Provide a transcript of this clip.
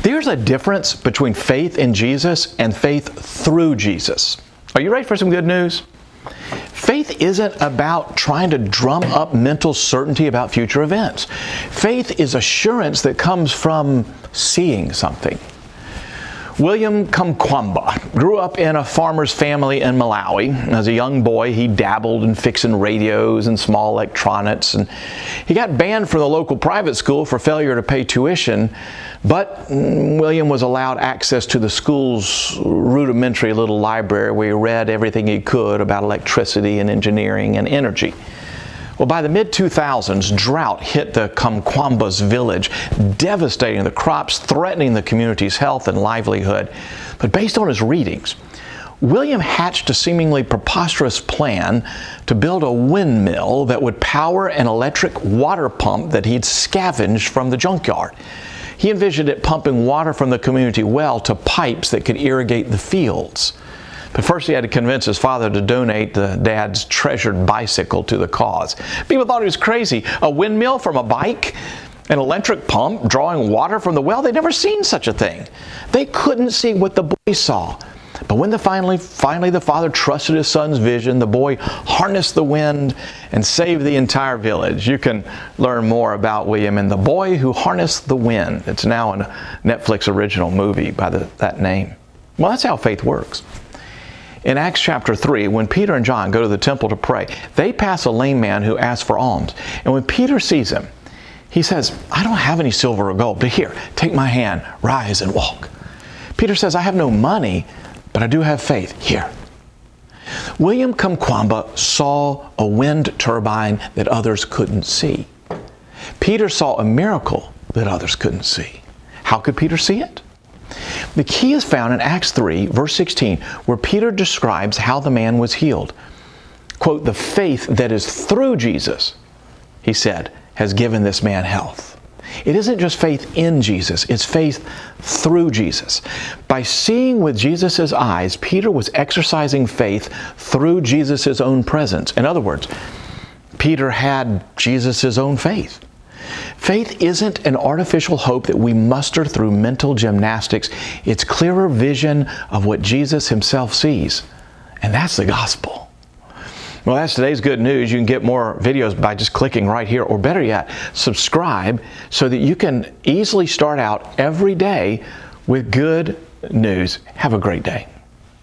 There's a difference between faith in Jesus and faith through Jesus. Are you ready for some good news? Faith isn't about trying to drum up mental certainty about future events. Faith is assurance that comes from seeing something. William Kamkwamba grew up in a farmer's family in Malawi. As a young boy, he dabbled in fixing radios and small electronics, and he got banned from the local private school for failure to pay tuition, but William was allowed access to the school's rudimentary little library where he read everything he could about electricity and engineering and energy. Well, by the mid-2000s, drought hit the Kamkwamba's village, devastating the crops, threatening the community's health and livelihood. But based on his readings, William hatched a seemingly preposterous plan to build a windmill that would power an electric water pump that he'd scavenged from the junkyard. He envisioned it pumping water from the community well to pipes that could irrigate the fields. But first he had to convince his father to donate the dad's treasured bicycle to the cause. People thought he was crazy. A windmill from a bike? An electric pump drawing water from the well? They'd never seen such a thing. They couldn't see what the boy saw. But when finally the father trusted his son's vision, the boy harnessed the wind and saved the entire village. You can learn more about William and the Boy Who Harnessed the Wind. It's now a Netflix original movie by that name. Well, that's how faith works. In Acts chapter 3, when Peter and John go to the temple to pray, they pass a lame man who asks for alms. And when Peter sees him, he says, "I don't have any silver or gold, but here, take my hand, rise and walk." Peter says, "I have no money, but I do have faith. Here." William Kamkwamba saw a wind turbine that others couldn't see. Peter saw a miracle that others couldn't see. How could Peter see it? The key is found in Acts 3, verse 16, where Peter describes how the man was healed. Quote, "The faith that is through Jesus," he said, "has given this man health." It isn't just faith in Jesus, it's faith through Jesus. By seeing with Jesus' eyes, Peter was exercising faith through Jesus' own presence. In other words, Peter had Jesus' own faith. Faith isn't an artificial hope that we muster through mental gymnastics. It's clearer vision of what Jesus himself sees. And that's the gospel. Well, that's today's good news. You can get more videos by just clicking right here, or better yet, subscribe so that you can easily start out every day with good news. Have a great day.